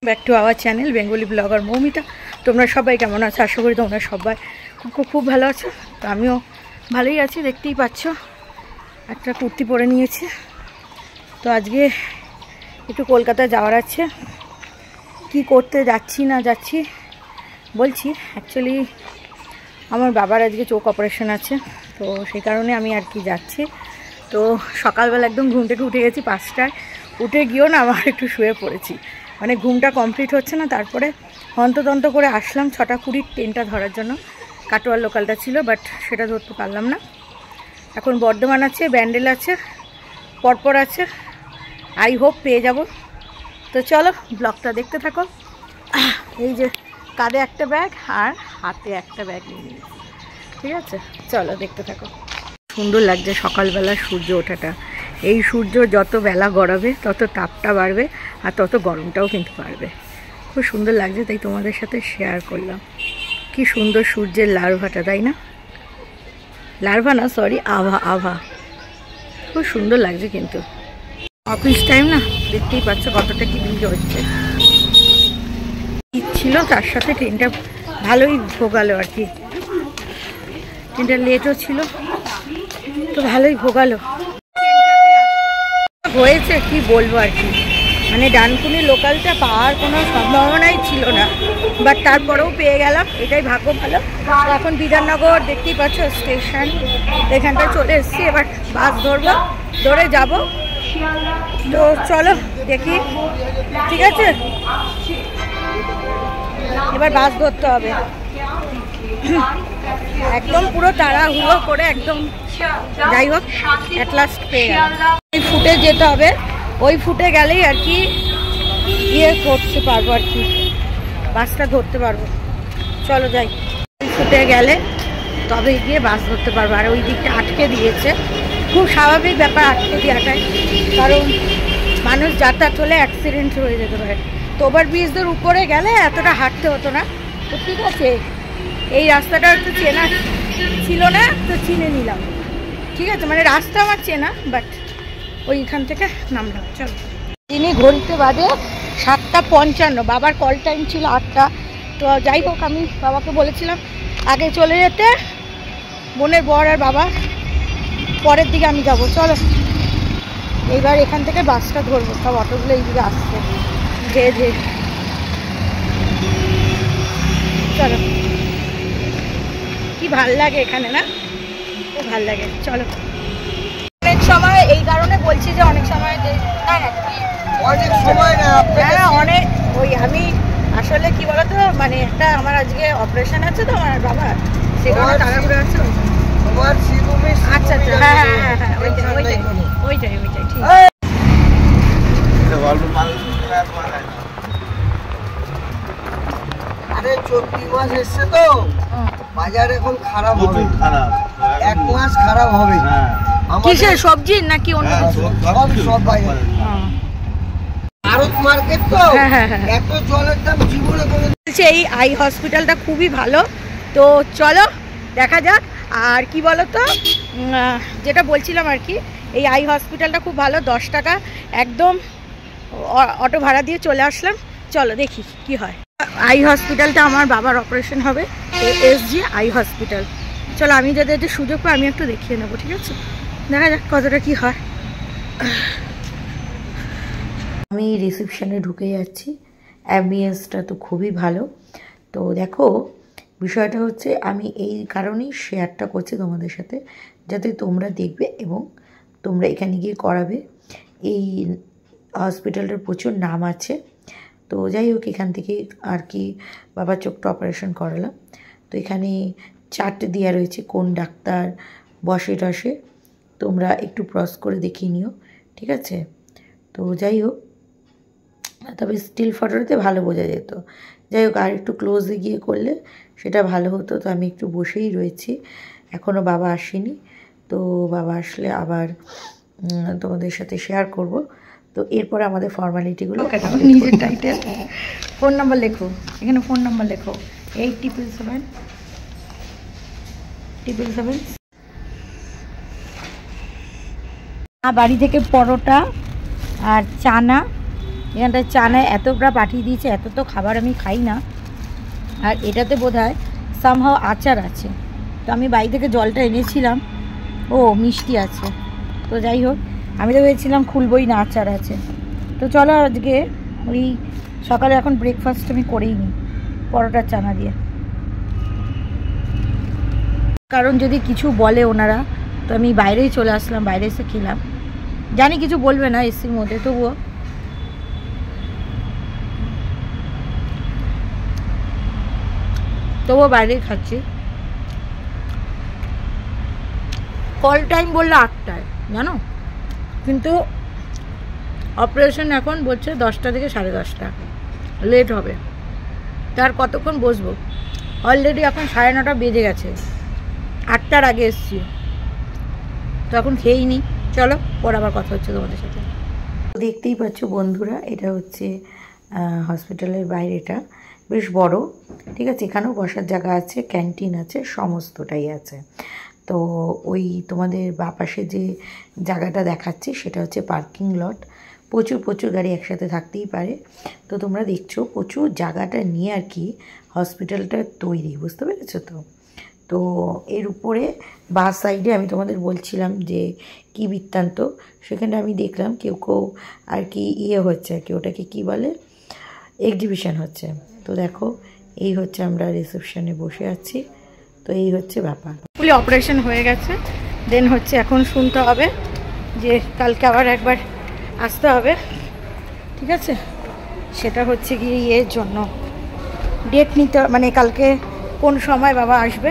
Back to our channel Bengali blogger Moumita. তোমরা সবাই কেমন আছো? আশা করি তোমরা সবাই খুব ভালো আছো। তো আমিও ভালোই আছি। দেখতেই পাচ্ছ একটা কুর্তি পরে নিয়েছি। তো আজকে একটু কলকাতায় যাওয়ার আছে। কি করতে যাচ্ছি না যাচ্ছি বলছি। অ্যাকচুয়ালি আমার বাবার আজকে চোখ অপারেশন আছে, তো সেই কারণে আমি আর কি যাচ্ছি। তো সকালবেলা একদম ঘুম থেকে উঠে গেছি 5টায়। উঠে গিয়েও না আমার একটু শুয়ে পড়েছি, মানে ঘুমটা কমপ্লিট হচ্ছে না। তারপরে হন্তদন্ত করে আসলাম 6:20 ট্রেনটা ধরার জন্য। কাটোয়ার লোকালটা ছিল, বাট সেটা ধরতে পারলাম না। এখন বর্ধমান আছে, ব্যান্ডেল আছে, পরপর আছে। আই হোপ পেয়ে যাব। তো চলো ব্লগটা দেখতে থাকো। এই যে কাঁধে একটা ব্যাগ আর হাতে একটা ব্যাগ নিয়ে নিয়েছি, ঠিক আছে? চলো দেখতে থাকো। সুন্দর লাগছে সকালবেলা সূর্য ওঠাটা। এই সূর্য যত বেলা গড়াবে তত তাপটা বাড়বে, আর তত গরমটাও কিন্তু বাড়বে। খুব সুন্দর লাগছে, তাই তোমাদের সাথে শেয়ার করলাম। কি সুন্দর সূর্যের লার্ভাটা, তাই না? লার্ভা না, সরি, আভা। খুব সুন্দর লাগছে কিন্তু। অফিস টাইম না, দেখতেই পাচ্ছ কতটা কি ভিড় হচ্ছে। শীত ছিল, তার সাথে ট্রেনটা ভালোই ভোগালো আর কি। ট্রেনটা লেটও ছিল, তো ভালোই ভোগালো হয়েছে। কি বলবো আর কি, মানে ডানকুনি লোকালটা পাওয়ার কোনো সম্ভাবনাই ছিল না, বাট তারপরেও পেয়ে গেলাম, এটাই ভাগ্য ভালো। এখন বিধাননগর দেখতেই পাচ্ছ স্টেশন, এখানটায় চলে এসেছি। এবার বাস ধরে যাব। তো চলো দেখি, ঠিক আছে? এবার বাস ধরতে হবে একদম পুরো তাড়াহুড়ো করে, একদম। যাই হোক, অ্যাট লাস্ট পেয়ে গেলাম। ওই ফুটে যেতে হবে, ওই ফুটে গেলেই আর কি ইয়ে করতে পারবো আর কি, বাসটা ধরতে পারবো। চলো যাই। ওই ফুটে গেলে তবে গিয়ে বাস ধরতে পারবো। আর ওই দিকটা আটকে দিয়েছে, খুব স্বাভাবিক ব্যাপার আটকে দেওয়াটাই, কারণ মানুষ যাতায়াত হলে অ্যাক্সিডেন্ট হয়ে যেতে পারে। তো ওভারব্রিজের উপরে গেলে এতটা হাঁটতে হতো না। তো ঠিক আছে, এই রাস্তাটা একটু চেনা ছিল না, তো চিনে নিলাম, ঠিক আছে? মানে রাস্তা আমার চেনা, বাট ওইখান থেকে নামলাম। চলো। তিনি ঘড়িতে বাজে 7:55, বাবার কল টাইম ছিল 8টা। তো যাই হোক, আমি বাবাকে বলেছিলাম আগে চলে যেতে, বোনের বর আর বাবা পরের দিকে আমি যাব। চলো এইবার এখান থেকে বাসটা ধরবো। সব অটোগুলো এইদিকে আসছে ধীরে। চলো, কি ভাল লাগে এখানে, না? খুব ভাল লাগে। চলো। অনেক সময় এই কারণে বলছি যে অনেক সময় অনেক সময় না, অনেক ওই আমি আসলে কি বলতো, মানে একটা আমার আজকে অপারেশন আছে তো আমার বাবা, সে কারণে তাড়াহুড়ো আছে। আচ্ছা, হ্যাঁ, ওইটাই ঠিক। আরে 14 মাস এসছে তো, বাজার এখন খারাপ হবে, 1 মাস খারাপ হবে। কিসের সবজি নাকি অন্য কিছু? সব বাজার ভারত মার্কেট তো, এত জলের দাম জীবনে কোনো। এই আই হসপিটালটা খুবই ভালো। তো চলো দেখা যাক। আর কি বলো তো, যেটা বলছিলাম আর কি, এই আই হসপিটালটা খুব ভালো। 10 টাকা একদম অটো ভাড়া দিয়ে চলে আসলাম। চলো দেখি কি হয়। আই হসপিটালটা আমার বাবার অপারেশন হবে, এসজি আই হসপিটাল। চলো, আমি যদি একটু সুযোগ পাই আমি একটু দেখিয়ে নেবো, ঠিক আছে? দেখা যাক কতটা কি হয়। আমি রিসেপশনে ঢুকে যাচ্ছি। অ্যাম্বিয়েন্সটা তো খুবই ভালো। তো দেখো, বিষয়টা হচ্ছে আমি এই কারণেই শেয়ারটা করছি তোমাদের সাথে, যাতে তোমরা দেখবে এবং তোমরা এখানে গিয়ে করাবে। এই হসপিটালটার প্রচুর নাম আছে। তো যাই হোক, এখান থেকে আর কি বাবার চোখটা অপারেশন করালাম। তো এখানে চার্ট দেওয়া রয়েছে কোন ডাক্তার বসে টসে, তোমরা একটু ক্রস করে দেখিয়ে নিও, ঠিক আছে? তো যাই হোক, তবে স্টিল ফটোতে ভালো বোঝা যেত। যাই হোক, আর একটু ক্লোজে গিয়ে করলে সেটা ভালো হতো। তো আমি একটু বসেই রয়েছি, এখনও বাবা আসেনি। তো বাবা আসলে আবার তোমাদের সাথে শেয়ার করব। তো এরপরে আমাদের ফর্মালিটিগুলো, নিজের টাইটেল, ফোন নাম্বার লেখো, এখানে ফোন নাম্বার লেখো 8777। বাড়ি থেকে পরোটা আর চানা এখানটায় চানায় এতটা পাঠিয়ে দিয়েছে, এত তো খাবার আমি খাই না। আর এটাতে বোধহয় সামহাও আচার আছে। তো আমি বাড়ি থেকে জলটা এনেছিলাম, ও মিষ্টি আছে। তো যাই হোক, আমি তো ভেবেছিলাম খুলবই না, আচার আছে। তো চলো আজকে ওই সকালে এখন ব্রেকফাস্ট আমি করেই নিই পরোটা চানা দিয়ে, কারণ যদি কিছু বলে ওনারা তো আমি বাইরেই চলে আসলাম, বাইরে এসে খেলাম। জানি কিছু বলবে না এসির মধ্যে, তবুও বাইরেই খাচ্ছি। কল টাইম বললো 8টায় জানো, কিন্তু অপারেশন এখন বলছে 10টা থেকে 10:30, লেট হবে। তার কতক্ষণ বসবো? অলরেডি এখন 9:30 বেজে গেছে, 8টার আগে এসছি। তো এখন খেয়েই নি, চলো পর আবার কথা হচ্ছে তোমাদের সাথে। দেখতেই পাচ্ছ বন্ধুরা, এটা হচ্ছে হসপিটালের বাইরেটা, বেশ বড়, ঠিক আছে। এখানেও বসার জায়গা আছে, ক্যান্টিন আছে, সমস্তটাই আছে। তো ওই তোমাদের বাপাশে যে জায়গাটা দেখাচ্ছে সেটা হচ্ছে পার্কিং লট। প্রচুর গাড়ি একসাথে থাকতেই পারে। তো তোমরা দেখছো প্রচুর জায়গাটা নিয়ে আর কি হসপিটালটা তৈরি, বুঝতে পেরেছো তো। তো এর উপরে বাঁ সাইডে আমি তোমাদের বলছিলাম যে কি বৃত্তান্ত, সেখানে আমি দেখলাম কেউ আর কি হচ্ছে আর কি, ওটাকে কি বলে, এক্সিবিশন হচ্ছে। তো দেখো এই হচ্ছে আমরা রিসেপশনে বসে আছি। তো এই হচ্ছে ব্যাপার। ফুলি অপারেশন হয়ে গেছে, দেন হচ্ছে এখন শুনতে হবে যে কালকে আবার একবার আসতে হবে, ঠিক আছে। সেটা হচ্ছে গিয়ে এর জন্য ডেট নিতে, মানে কালকে কোন সময় বাবা আসবে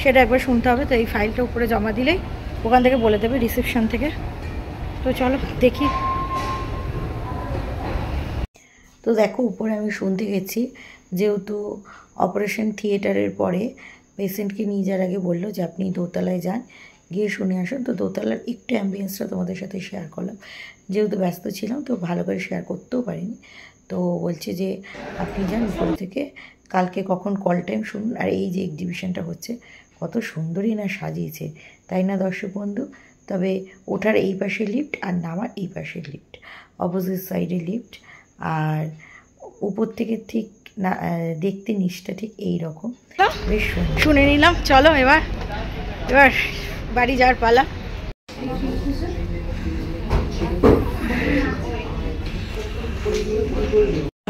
সেটা একবার শুনতে হবে। তো এই ফাইলটা উপরে জমা দিলেই ওখান থেকে বলে দেবে, রিসেপশন থেকে। তো চলো দেখি। তো দেখো উপরে আমি শুনতে গেছি, যেহেতু অপারেশন থিয়েটারের পরে পেশেন্টকে নিয়ে যাওয়ার আগে বললো যে আপনি দোতলায় যান, গিয়ে শুনে আসুন। তো দোতলার একটু অ্যাম্বিয়েন্সটা তোমাদের সাথে শেয়ার করলাম, যেহেতু ব্যস্ত ছিলাম তো ভালো করে শেয়ার করতেও পারিনি। তো বলছে যে আপনি যান উপরে থেকে, কালকে কখন কল টাইম শুনুন। আর এই যে এক্সিবিশনটা হচ্ছে কত সুন্দরই না সাজিয়েছে, তাই না দর্শক বন্ধু। তবে ওঠার এই পাশে লিফট আর নামার এই পাশে লিফট, অপোজিট সাইডে লিফট। আর উপর থেকে ঠিক না দেখতে নিচটা ঠিক এই রকম, বেশ শুনে নিলাম। চলো এবার বাড়ি যাওয়ার পালা।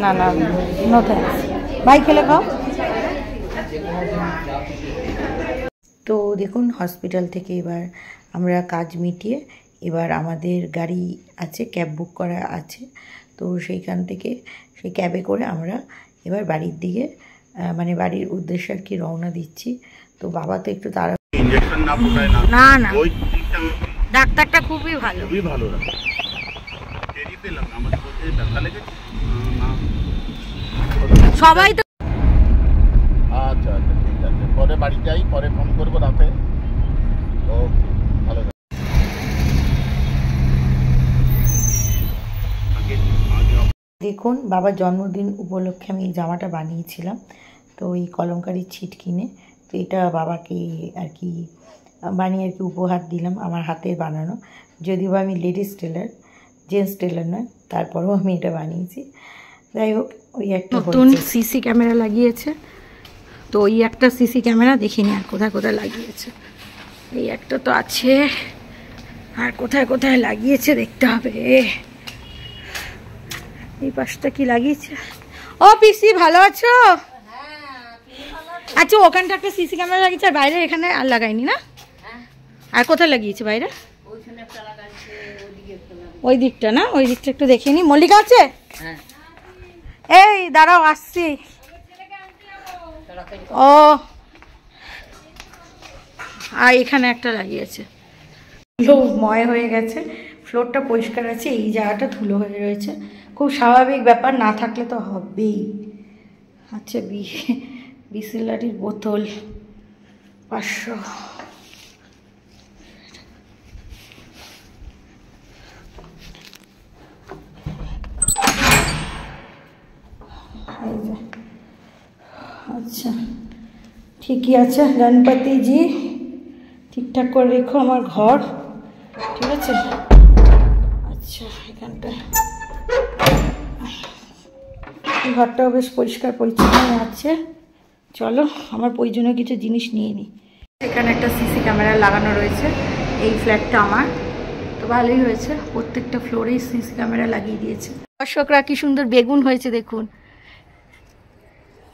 না নো থ্যাঙ্কস, ভাই খেলে খাও। তো দেখুন হসপিটাল থেকে এবার আমরা কাজ মিটিয়ে এবার আমাদের গাড়ি আছে, ক্যাব বুক করা আছে। তো সেইখান থেকে সেই ক্যাবে করে আমরা এবার বাড়ির দিকে মানে বাড়ির উদ্দেশ্যে আর কি রওনা দিচ্ছি। তো বাবা তো একটু তারা না ডাক্তারটা খুবই ভালো, সবাই তো। আচ্ছা ঠিক আছে, পরে বাড়ি যাই, পরে ফোন করবো রাতে। ওকে ভালো। দেখুন বাবার জন্মদিন উপলক্ষে আমি এই জামাটা বানিয়েছিলাম। তো এই কলমকারির ছিট কিনে, তো এটা বাবাকে আর কি বানিয়ে আর কি উপহার দিলাম, আমার হাতের বানানো। যদিও আমি লেডিস টেলার, জেন্টস টেলার নয়, তারপরেও আমি এটা বানিয়েছি। যাই হোক, ওই একটা নতুন সিসি ক্যামেরা লাগিয়েছে। তো ওই একটা সিসি ক্যামেরা দেখিনি আর কোথায় লাগিয়েছে। এই একটা তো আছে, আর কোথায় লাগিয়েছে দেখতে হবে। এই পাশটা কি লাগিয়েছে? ও পিসি ভালো আছো? আচ্ছা ওখানটা একটা সিসি ক্যামেরা লাগিয়েছে, আর বাইরে এখানে আর লাগাইনি না? আর কোথায় লাগিয়েছে বাইরে? ওই দিকটা না, ওই দিকটা একটু দেখে নি। মল্লিকা আছে? এই দাঁড়াও আসছি। ও আর এখানে একটা লাগিয়েছে। ময় হয়ে গেছে, ফ্লোরটা পরিষ্কার আছে, এই জায়গাটা ধুলো হয়ে রয়েছে। খুব স্বাভাবিক ব্যাপার, না থাকলে তো হবেই। আচ্ছা বিসলারির বোতল 500। আচ্ছা ঠিকই আছে, গণপতিজি ঠিকঠাক করে রেখো আমার ঘর, ঠিক আছে। আচ্ছা এখানটায় ঘরটাও বেশ পরিষ্কার পরিচ্ছন্ন আছে। চলো আমার প্রয়োজনীয় কিছু জিনিস নিয়ে নিই। এখানে একটা সিসি ক্যামেরা লাগানো রয়েছে, এই ফ্ল্যাটটা আমার, তো ভালোই হয়েছে, প্রত্যেকটা ফ্লোরেই সিসি ক্যামেরা লাগিয়ে দিয়েছে। দর্শকরা কি সুন্দর বেগুন হয়েছে দেখুন,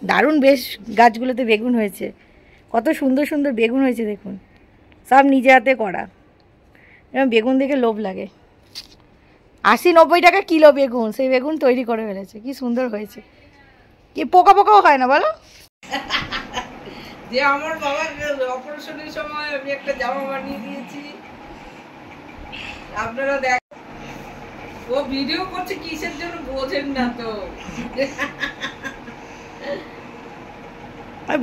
দারুণ বেশ গাছগুলোতে বেগুন হয়েছে, কত সুন্দর সুন্দর বেগুন হয়েছে দেখুন, সব নিজে হাতে করা। এরকম বেগুন দেখে লোভ লাগে। 80-90 টাকা কিলো বেগুন, সেই বেগুন তৈরি করে ফেলেছে, কি সুন্দর হয়েছে, কি পোকা পোকাও হয় না বলো? যে আমার বাবার অপারেশনের সময় আমি একটা জামা বানিয়ে দিয়েছি, আপনারা দেখ, ও ভিডিও করছে কিসের জন্য বোঝেন না তো।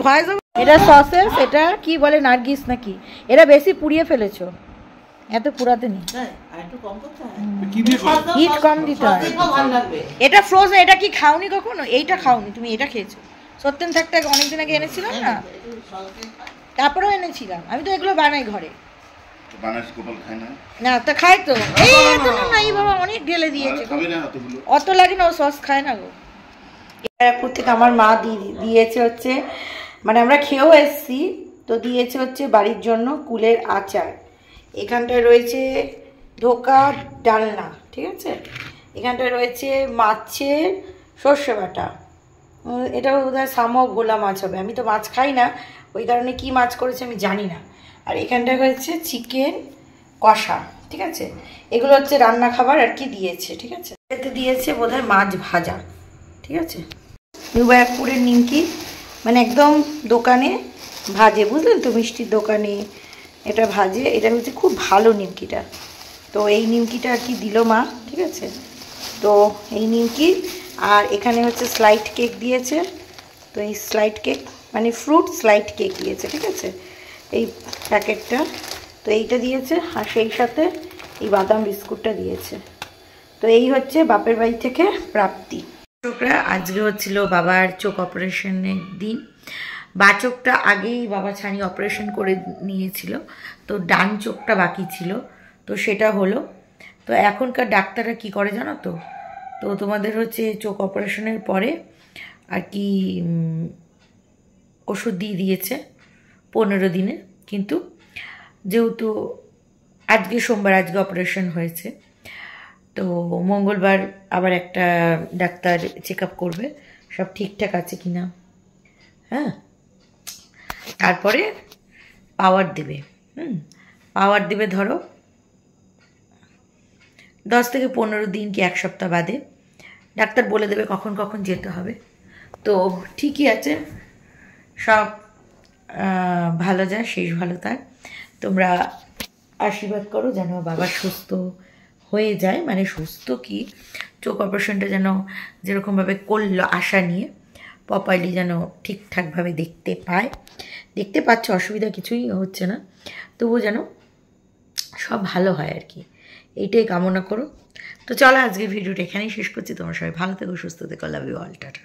ভয়েস এটা সসেস, এটা কি বলে নার্গিস নাকি, এরা বেশি পুড়িয়ে ফেলেছো, এত পুরাতে নেই, হিট কম দিতে হয়। এটা ফ্রোজেন, এটা কি খাওনি কখনো? এইটা খাওনি তুমি, এটা খেয়েছো? সত্যেন থাকতে অনেকদিন আগে এনেছিলাম না, তারপরেও এনেছিলাম, আমি তো এগুলো বানাই ঘরে। না তো খাই তো, এই এত না, এই বাবা অনেক ঢেলে দিয়েছে, অত লাগে না, ও সস খায় না গো। ব্যারাকপুর থেকে আমার মা দিয়েছে হচ্ছে, মানে আমরা খেয়েও এসছি, তো দিয়েছে হচ্ছে বাড়ির জন্য কুলের আচার। এখানটায় রয়েছে ধোকা ডালনা, ঠিক আছে, এখানটায় রয়েছে মাছের সর্ষে বাটা, এটা বোধহয় সামো ভোলা মাছ হবে, আমি তো মাছ খাই না, ওই কারণে কি মাছ করেছে আমি জানি না। আর এখানটায় হয়েছে চিকেন কষা, ঠিক আছে, এগুলো হচ্ছে রান্না খাবার আর কি দিয়েছে, ঠিক আছে। এতে দিয়েছে বোধহয় মাছ ভাজা, ঠিক আছে। নিউ ব্যারাকপুরের নিমকি, মানে একদম দোকানে ভাজে, বুঝলেন তো, মিষ্টির দোকানে এটা ভাজে, এটা হচ্ছে খুব ভালো নিমকিটা। তো এই নিমকিটা আর কি দিল মা, ঠিক আছে। তো এই নিমকি, আর এখানে হচ্ছে স্লাইড কেক দিয়েছে, তো এই স্লাইড কেক মানে ফ্রুট স্লাইড কেক দিয়েছে, ঠিক আছে, এই প্যাকেটটা, তো এইটা দিয়েছে, আর সেই সাথে এই বাদাম বিস্কুটটা দিয়েছে। তো এই হচ্ছে বাপের বাড়ি থেকে প্রাপ্তি। আজকে হচ্ছিল বাবার চোখ অপারেশনের দিন। বা চোখটা আগেই বাবা ছানি অপারেশন করে নিয়েছিল, তো ডান চোখটা বাকি ছিল, তো সেটা হলো। তো এখনকার ডাক্তাররা কি করে জানো তো, তো তোমাদের হচ্ছে চোখ অপারেশনের পরে আর কি ওষুধ দিয়ে দিয়েছে 15 দিনে, কিন্তু যেহেতু আজকে সোমবার, আজকে অপারেশন হয়েছে, তো মঙ্গলবার আবার একটা ডাক্তার চেক আপ করবে সব ঠিকঠাক আছে কি না, হ্যাঁ, তারপরে পাওয়ার দেবে। পাওয়ার দেবে ধরো 10 থেকে 15 দিন কি 1 সপ্তাহ বাদে ডাক্তার বলে দেবে কখন কখন যেতে হবে। তো ঠিকই আছে, সব ভালো যায়, শেষ ভালো তার। তোমরা আশীর্বাদ করো যেন বাবা সুস্থ হয়ে যায়, মানে সুস্থ কি, চোখ অপারেশনটা যেন যেরকমভাবে করলো আশা নিয়ে প্রপারলি যেন ঠিকঠাকভাবে দেখতে পায়, দেখতে পাচ্ছে, অসুবিধা কিছুই হচ্ছে না, তবুও যেন সব ভালো হয় আর কি, এইটাই কামনা করো। তো চলো আজকের ভিডিওটা এখানেই শেষ করছি, তোমরা সবাই ভালো থেকো, সুস্থ থেকো, লাভ ইউ অল, টাটা।